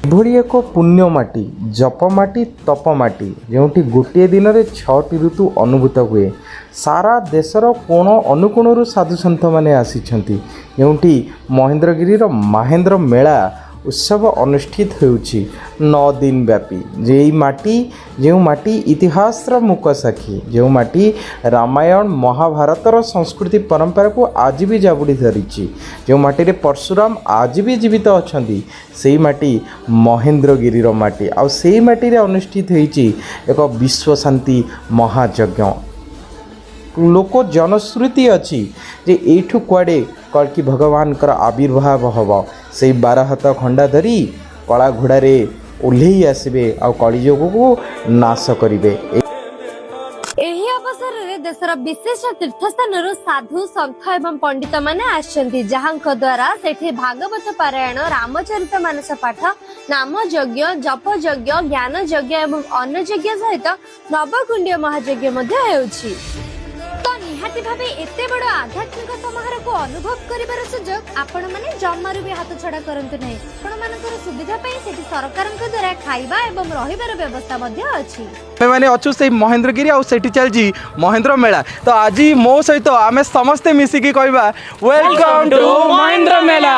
ଏଭଳି ଏକ ପୁଣ୍ୟ ମାଟି ଜପମାଟି ତପମାଟି ଯେଉଁଠି ଗୋଟିଏ ଦିନରେ 6ଟି ଋତୁ ଅନୁଭୂତ ହୁଏ। ସାରା ଦେଶର କୋଣ ଅନୁକୋଣରୁ ସାଧୁସନ୍ଥମାନେ ଆସିଛନ୍ତି। ଯେଉଁଠି ମହେନ୍ଦ୍ରଗିରିର ମାହେନ୍ଦ୍ର ମେଳା ଉତ୍ସବ ଅନୁଷ୍ଠିତ ହେଉଛି 9 ଦିନ ବ୍ୟାପୀ। ଯେଉଁ ମାଟି ଇତିହାସର ମୁକ ସାକ୍ଷୀ, ଯେଉଁ ମାଟି ରାମାୟଣ ମହାଭାରତର ସଂସ୍କୃତି ପରମ୍ପରାକୁ ଆଜି ବି ଜାବୁଡ଼ି ଧରିଛି, ଯେଉଁ ମାଟିରେ ପରଶୁରାମ ଆଜି ବି ଜୀବିତ ଅଛନ୍ତି, ସେଇ ମାଟି ମହେନ୍ଦ୍ରଗିରିର ମାଟି। ଆଉ ସେଇ ମାଟିରେ ଅନୁଷ୍ଠିତ ହୋଇଛି ଏକ ବିଶ୍ୱଶାନ୍ତି ମହାଯଜ୍ଞ। ଲୋକ ଜନଶ୍ରୁତି ଅଛି ଯେ ଏଇଠୁ କୁଆଡ଼େ କଳ୍କି ଭଗବାନଙ୍କର ଆବିର୍ଭାବ ହେବ। ସେଇ 12 ହାତ ଖଣ୍ଡା ଧରି କଳା ଘୋଡ଼ାରେ ଓହ୍ଲେଇ ଆସିବେ ଆଉ କଳିଯୁଗକୁ ନାଶ କରିବେ। ଏହି ଅବସରରେ ଦେଶର ବିଶିଷ୍ଟ ତୀର୍ଥସ୍ଥାନରୁ ସାଧୁ ସନ୍ଥ ଏବଂ ପଣ୍ଡିତ ମାନେ ଆସିଛନ୍ତି, ଯାହାଙ୍କ ଦ୍ୱାରା ସେଠି ଭାଗବତ ପାରାୟଣ, ରାମଚରିତ ମାନସ ପାଠ, ନାମ ଯଜ୍ଞ, ଜପ ଯଜ୍ଞ, ଜ୍ଞାନ ଯଜ୍ଞ ଏବଂ ଅନ୍ନ ଯଜ୍ଞ ସହିତ ନବକୁଣ୍ଡୀୟ ମହାଯଜ୍ଞ ମଧ୍ୟ ହେଉଛି। ତ ନିହାତି ଭାବେ ଏତେ ବଡ଼ ଆଧ୍ୟାତ୍ମିକ ସମାରୋହକୁ ଅନୁଭବ କରିବାର ସୁଯୋଗ ଆପଣମାନେ ଜମାରୁ ବି ହାତ ଛଡ଼ା କରନ୍ତୁ ନାହିଁ। ଆପଣମାନଙ୍କର ସୁବିଧା ପାଇଁ ସେଠି ସରକାରଙ୍କ ଦ୍ୱାରା ଖାଇବା ଏବଂ ରହିବାର ବ୍ୟବସ୍ଥା ମଧ୍ୟ ଅଛି। ଆମେମାନେ ଅଛୁ ସେଇ ମହେନ୍ଦ୍ରଗିରି ଆଉ ସେଠି ଚାଲିଛି ମହେନ୍ଦ୍ର ମେଳା। ତ ଆଜି ମୋ ସହିତ ଆମେ ସମସ୍ତେ ମିଶିକି କହିବା ୱେଲକମ୍ ଟୁ ମହେନ୍ଦ୍ର ମେଳା।